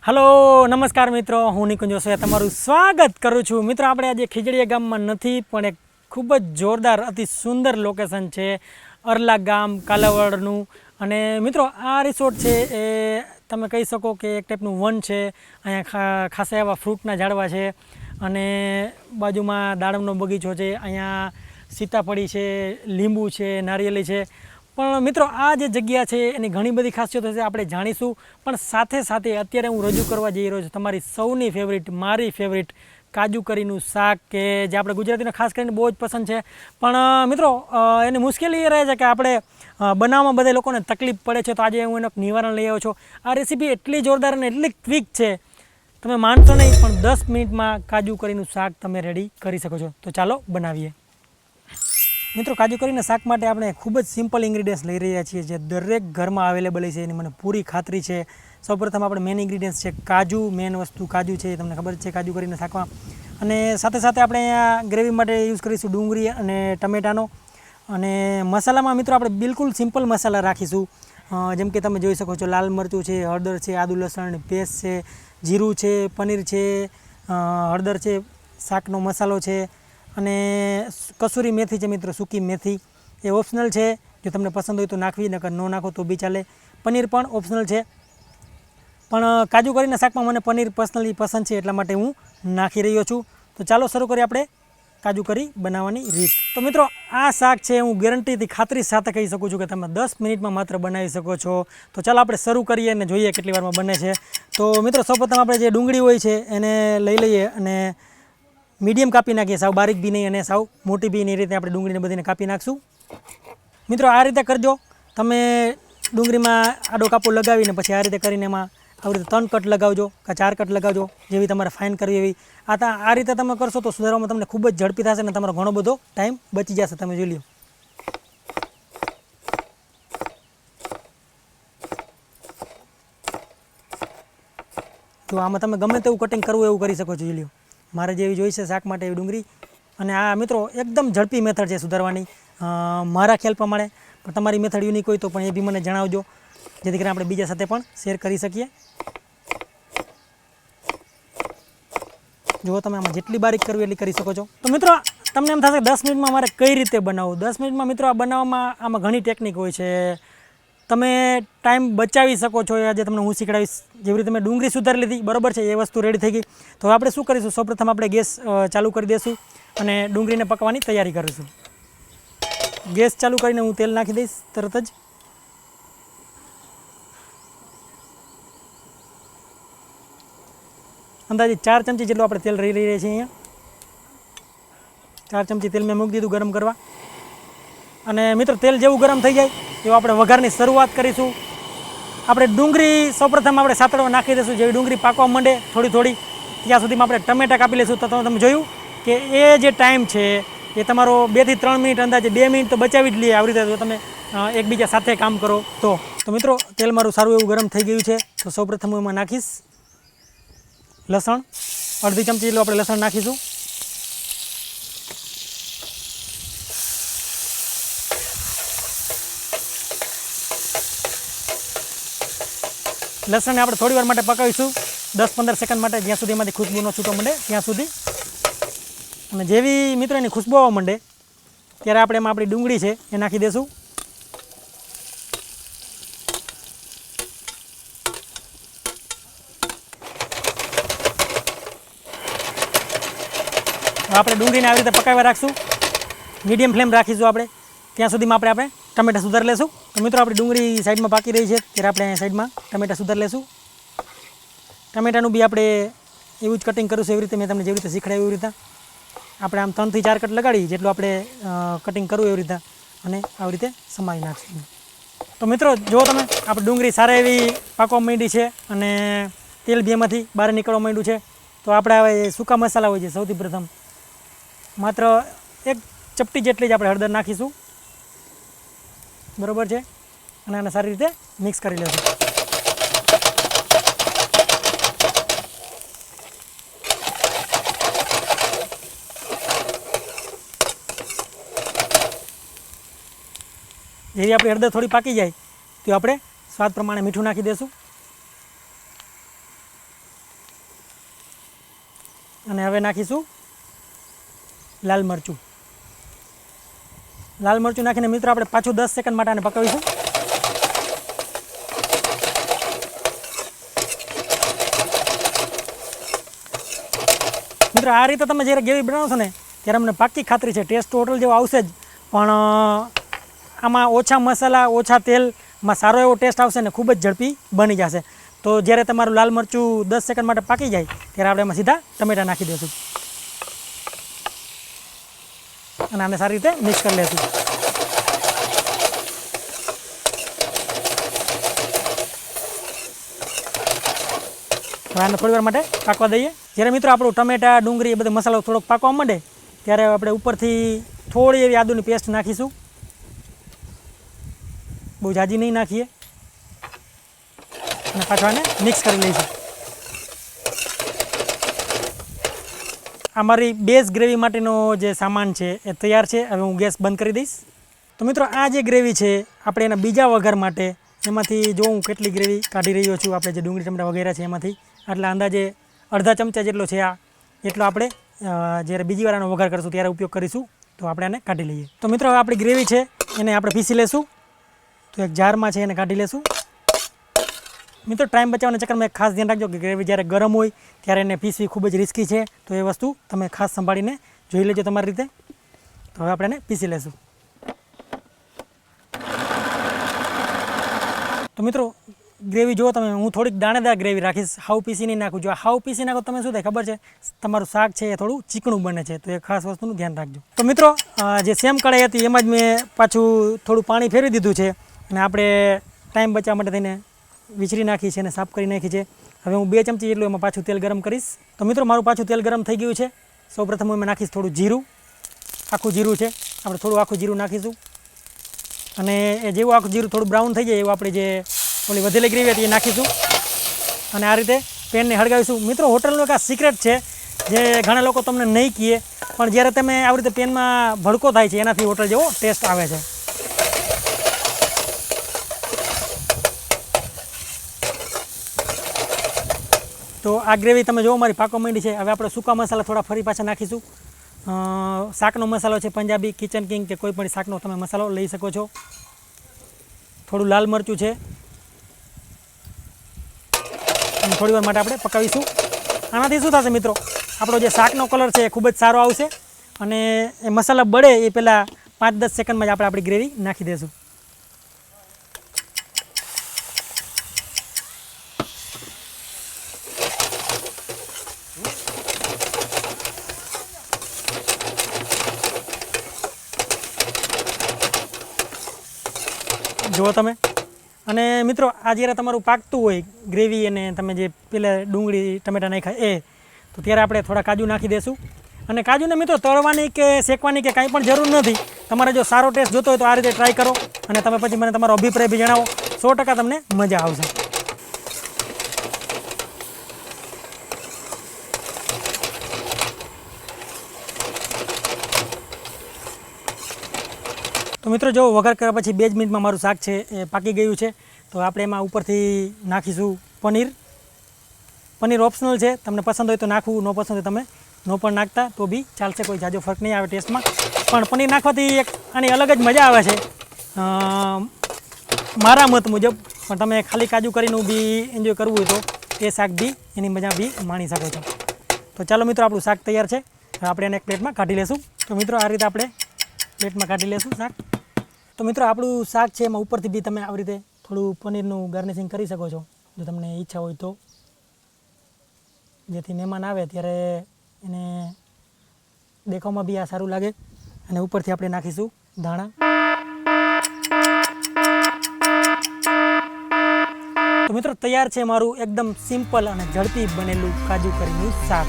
Hello नमस्कार मित्रों, हूँ निकुंज जोशिया तमारुं स्वागत करूँ छूं। मित्रों आपणे आज खीजड़िया गाम में नहीं पण एक खूब ज जोरदार अति सुंदर लोकेशन है अरला गाम कालावडनुं। अने मित्रों आ रिसोर्ट है ए तमे कही सको कि एक टाइपनुं वन है। अहींया खासा एवा फ्रूटना झाड़वा है अने बाजुमां दाडमनो बगीचो है। अहींया सीताफળી है, લીંબુ है, नारिયેળી है। पण मित्रों आ जे जग्या है एनी घणी बधी खासियतो छे आपणे जाणीशुं। पण साथे साथे अत्यारे हूँ रजू करवा जई रह्यो छुं तमारी सौनी फेवरेट मारी फेवरेट काजू करीनुं शाक के जे आपणे गुजरातीने खास करीने बहु ज पसंद है। पण मित्रों एनी मुश्केली ए रहे छे के आपणे बनाववामां बधा लोकोने तकलीफ पड़े छे। तो आज हूँ एनुं निवारण लई आव्यो छुं। आ रेसिपी एटली जोरदार अने एटली क्विक छे तमे मानशो नहीं, पण 10 मिनिटमां काजू करीनुं शाक तमे रेडी करी शको छो। तो चालो बनावीए। मित्रों काजू करीने शाक माटे आपणे खूब ज सिम्पल इंग्रीडियंट्स लई रह्या छीए जे दरेक घरमां अवेलेबल छे एनी मने पूरी खातरी छे। सौप्रथम आपणे मेन इंग्रीडियंट्स छे काजू। मेन वस्तु काजू छे, तमने खबर छे काजू करीने शाकमां। अने साथे साथे आपणे अहींया ग्रेवी माटे यूज करीशुं डુંગળી अने टमेटानो। अने मसालामां मित्रों आपणे बिल्कुल सिम्पल मसाला राखीशुं। जेम के तमे जोई शको छो लाल मरचुं छे, हळदर छे, आदु लसण पेस्ट छे, जीरुं छे, पनीर छे, हळदर छे, शाकनो मसालो छे अने कसूरी मेथी है मित्रों, सूकी मेथी ए ऑप्शनल है। जो तमने पसंद हो तो नाखवी, नकर न नाखो तो भी चाले। पनीर पण ऑप्शनल है, पण काजू करीने शाक में मने पनीर पर्सनली पसंद है एटला माटे हूँ नाखी रह्यो छूं। तो चालो शरू करीए आपणे काजू करी बनाववानी रीत। तो मित्रों आ शाक है हूँ गेरंटी थी खातरी साथे कही सकूँ छूं कि तमे 10 मिनिट में मात्र बनावी शको छो। तो चालो आपणे शरू करीए अने जोईए केटली वारमां बने छे। तो मित्रों सौप्रथम आपणे जे डુંગળી होय छे एने लई लईए अने मीडियम कापी नाखीए, साव बारीक भी नहीं अने साव मोटी भी नहीं, रीते आपणे डુંગળીને બધીને कापी नाखशुं। मित्रों आ रीते करजो तमे डુંગળીમાં आडो कापो लगावीने पछी आ रीते करीने एमां આવી રીતે 3 कट लगावजो का 4 कट लगावजो, जेवी तमारे फाइन करवी एवी। आ रीते तमे करशो तो सुधारवामां तमने खूब ज झड़पी थशे अने तमारो घणो बधो टाइम बची जशे। तमे जोई ल्यो। तो आमां तमे गमे तेवुं कटिंग करवुं एवुं करी शको छो। जोई ल्यो मारे जेवी जोई छे शाक माटे एवी डુંગળી। अने आ मित्रों एकदम झड़पी मेथड है सुधारवानी मारा ख्याल प्रमाणे। पण तमारी मेथड यूनिक होय तो पण ए बी मने जणावजो, जेथी करीने आपणे बीजा साथे पण शेर करी सकीए। जो तमे आमां जेटली बारीक करवी एटली करी शको छो। तो मित्रों तमने एम थशे 10 मिनिटमां मारे कई रीते बनावुं। 10 मिनिटमां मित्रों आ बनाववामां आमां घणी टेक्निक होय छे। तमे टाइम बचावी शको छो। आज तमने हूँ शीखवाड़ीश। जेवी रीते मैं डુંગળી सुधारी लीधी बराबर है, ये वस्तु रेडी थई गई। तो आपणे शुं करीशुं, सौप्रथम आपणे गैस चालू करी देशुं अने डુંગળીને पकवानी तैयारी करीशुं। गैस चालू करीने हूँ तेल नाखी दईश तरत ज। अंदाजे 4 चमची जेटलुं आपणे तेल लई रह्या छीए। अहींया 4 चमची तेल में मूकी दीधुं गरम करवा। अने मित्रों तेल जेवुं गरम थई जाय एवुं आपणे वघाરની शरूआत करीशुं। આપણે ડુંગળી સૌપ્રથમ આપણે સાતળવા નાખી દઈશું। જેવી ડુંગળી પાકવા માંડે થોડી થોડી ત્યાં સુધીમાં આપણે ટમેટા કાપી લઈશું। તો તમે જોયું કે એ જે ટાઈમ છે એ તમારો 2 થી 3 મિનિટ, અંદાજે 2 મિનિટ તો બચાવી જ લઈએ આવી રીતે જો તમે એકબીજા સાથે કામ કરો તો મિત્રો તેલ મારું સારું એવું ગરમ થઈ ગયું છે। તો સૌપ્રથમ હું એમાં નાખીશ લસણ। અડધી ચમચી જેટલું આપણે લસણ નાખીશું। लसण ने આપણે થોડી વાર માટે પકાવીશું 10-15 સેકન્ડ માટે, જ્યાં સુધી એમાંથી ખુશ્બુનો છૂટો માંડે ત્યાં સુધી। અને જેવી મિત્રો એની ખુશ્બુ આવવા માંડે ત્યારે આપણે એમાં આપણી ડુંગળી છે એ નાખી દેશું। આપણે ડુંગળીને આવી રીતે પકાવવા રાખશું। મીડિયમ ફ્લેમ રાખીશું આપણે ત્યાં સુધીમાં આપણે टमेटा सुधार लेशुं। तो मित्रों अपनी डુંગળી साइड में पाकी रही है त्यारे आपणे साइड में टमेटा सुधार लेशुं। टमेटानुं बी आपणे एवुं ज कटिंग करीशुं एवी रीते मैं तमने जेवी रीते शीखवाड्युं एवी रीते आपणे आम 3 થી 4 कट लगाड़ी जेटलुं आपणे कटिंग करवुं एवी रीते अने આવી રીતે समावी नाखशुं। तो मित्रों जो तमे आपणी डુંગળી सारा एवी पाकवा मांडी छे अने तेल बी एमांथी बहार निकळवा मांड्युं छे। तो आपणे हवे सूका मसाला होय छे सौथी प्रथम मात्र 1 चपटी जेटली ज आपणे हळदर नाखीशुं बराबर है। અને આને સારી રીતે મિક્સ કરી લેશું। જેવી આપણી હળદર થોડી પાકી જાય તો આપણે સ્વાદ પ્રમાણે મીઠું નાખી દેશું। અને હવે નાખીશું લાલ મરચું. લાલ મરચું નાખીને મિત્રો આપણે પાછું 10 સેકન્ડ માટે આને પકાવીશું. મિત્રો આ રીતે તમે જ્યારે ગ્રેવી બનાવો છો ને ત્યારે અમને પાક્કી ખાતરી છે ટેસ્ટ તો હોટલ જેવો આવશે જ, પણ આમાં ઓછા મસાલા ઓછા તેલમાં સારો એવો ટેસ્ટ આવશે ને ખૂબ જ ઝડપી બની જશે. તો જ્યારે તમારું લાલ મરચું 10 સેકન્ડ માટે પાકી જાય ત્યારે આપણે એમાં સીધા ટમેટાં નાખી દઈશું અને આને સારી રીતે મિક્સ કરી લઈશું. હવે આને થોડી વાર માટે પાકવા દઈએ. જ્યારે મિત્રો આપણું ટમેટા ડુંગળી એ બધો મસાલો થોડોક પાકવા માંડે ત્યારે આપણે ઉપરથી થોડી એવી આદુની પેસ્ટ નાખીશું. બહુ જાજી નહીં નાખીએ અને પાછું આને મિક્સ કરી લઈશું. આ મારી બેઝ ગ્રેવી માટેનો જે સામાન છે એ તૈયાર છે. હવે હું ગેસ બંધ કરી દઈશ. તો મિત્રો આ જે ગ્રેવી છે આપણે એના બીજા વઘાર માટે એમાંથી જો હું કેટલી ગ્રેવી કાઢી રહ્યો છું, આપણે જે ડુંગળી ટમેટા વગેરે છે એમાંથી આટલા અંદાજે અડધા ચમચા જેટલો છે આ, એટલો આપણે જ્યારે બીજી વાર આનો વઘાર કરીશું ત્યારે ઉપયોગ કરીશું. તો આપણે આને કાઢી લઈએ. તો મિત્રો હવે આપણી ગ્રેવી છે એને આપણે પીસી લેશું. તો એક જારમાં છે એને કાઢી લેશું. મિત્રો ટાઈમ બચાવવાના ચક્કરમાં એક ખાસ ધ્યાન રાખજો કે ગ્રેવી જ્યારે ગરમ હોય ત્યારે એને પીસવી ખૂબ જ રિસ્કી છે. તો એ વસ્તુ તમે ખાસ સંભાળીને જોઈ લેજો તમારી રીતે. તો હવે આપણે એને પીસી લેશું. તો મિત્રો ગ્રેવી જુઓ તમે, હું થોડીક દાણેદાર ગ્રેવી રાખીશ, હાવ પીસી નહીં નાખું. જો હાવ પીસી નાખો તમે શું થાય ખબર છે, તમારું શાક છે એ થોડું ચીકણું બને છે. તો એ ખાસ વસ્તુનું ધ્યાન રાખજો. તો મિત્રો જે સેમ કઢાઈ હતી એમાં જ મેં પાછું થોડું પાણી ફેરવી દીધું છે અને આપણે ટાઈમ બચાવવા માટે થઈને વિચરી નાખી છે અને સાફ કરી નાખી છે. હવે હું 2 ચમચી જેટલું એમાં પાછું તેલ ગરમ કરીશ. તો મિત્રો મારું પાછું તેલ ગરમ થઈ ગયું છે. સૌપ્રથમ હું એમાં નાખીશ થોડું જીરું. આખું જીરું છે, આપણે થોડું આખું જીરું નાખીશું અને એ જેવું આખું જીરું થોડું બ્રાઉન થઈ જાય એવું આપણે જે ઓલી વધેલી ગ્રેવી હતી એ નાખીશું અને આ રીતે પેનને હળગાવીશું. મિત્રો હોટલનું એક આ સિક્રેટ છે જે ઘણા લોકો તમને નહીં કહે, પણ જ્યારે તમે આવી રીતે પેનમાં ભડકો થાય છે એનાથી હોટલ જેવો ટેસ્ટ આવે છે. તો આ ગ્રેવી તમે જુઓ મારી પાકવા માંડી છે. હવે આપણે સૂકા મસાલા થોડા ફરી પાછા નાખીશું. શાકનો મસાલો છે પંજાબી કિચન કિંગ કે કોઈ પણ શાકનો તમે મસાલો લઈ શકો છો. થોડું લાલ મરચું છે અને થોડી વાર માટે આપણે પકાવીશું. આનાથી શું થશે મિત્રો, આપણો જે શાકનો કલર છે એ ખૂબ જ સારો આવશે અને એ મસાલા બળે એ પહેલાં 5-10 સેકન્ડમાં જ આપણે આપણી ગ્રેવી નાખી દઈશું. જુઓ તમે. અને મિત્રો આ જ્યારે તમારું પાકતું હોય ગ્રેવી અને તમે જે પહેલાં ડુંગળી ટમેટા નાખ્યા એ, તો ત્યારે આપણે થોડા કાજુ નાખી દઈશું. અને કાજુને મિત્રો તળવાની કે શેકવાની કે કાંઈ પણ જરૂર નથી. તમારે જો સારો ટેસ્ટ જોતો હોય તો આ રીતે ટ્રાય કરો અને તમે પછી મને તમારો અભિપ્રાય બી જણાવો. 100% તમને મજા આવશે. તો મિત્રો જો વઘાર કર્યા પછી 2 જ મિનિટમાં મારું શાક છે એ પાકી ગયું છે. તો આપણે એમાં ઉપરથી નાખીશું પનીર. પનીર ઓપ્શનલ છે, તમને પસંદ હોય તો નાખવું, ન પસંદ હોય તમે ન પણ નાખતા તો બી ચાલશે, કોઈ જાજો ફરક નહીં આવે ટેસ્ટમાં. પણ પનીર નાખવાથી એક આની અલગ જ મજા આવે છે મારા મત મુજબ. પણ તમે ખાલી કાજુ કરીને બી એન્જોય કરવું હોય તો એ શાક બી એની મજા બી માણી શકો છો. તો ચાલો મિત્રો આપણું શાક તૈયાર છે. હવે આપણે એને એક પ્લેટમાં કાઢી લેશું. તો મિત્રો આ રીતે આપણે પ્લેટમાં કાઢી લેશું શાક. તો મિત્રો આપણું શાક છે એમાં ઉપરથી બી તમે આવી રીતે થોડું પનીરનું ગાર્નિશિંગ કરી શકો છો જો તમને ઈચ્છા હોય તો, જેથી મહેમાન આવે ત્યારે એને દેખાવમાં બી આ સારું લાગે. અને ઉપરથી આપણે નાખીશું ધાણા. તો મિત્રો તૈયાર છે મારું એકદમ સિમ્પલ અને ઝડપી બનેલું કાજુ કરીનું શાક.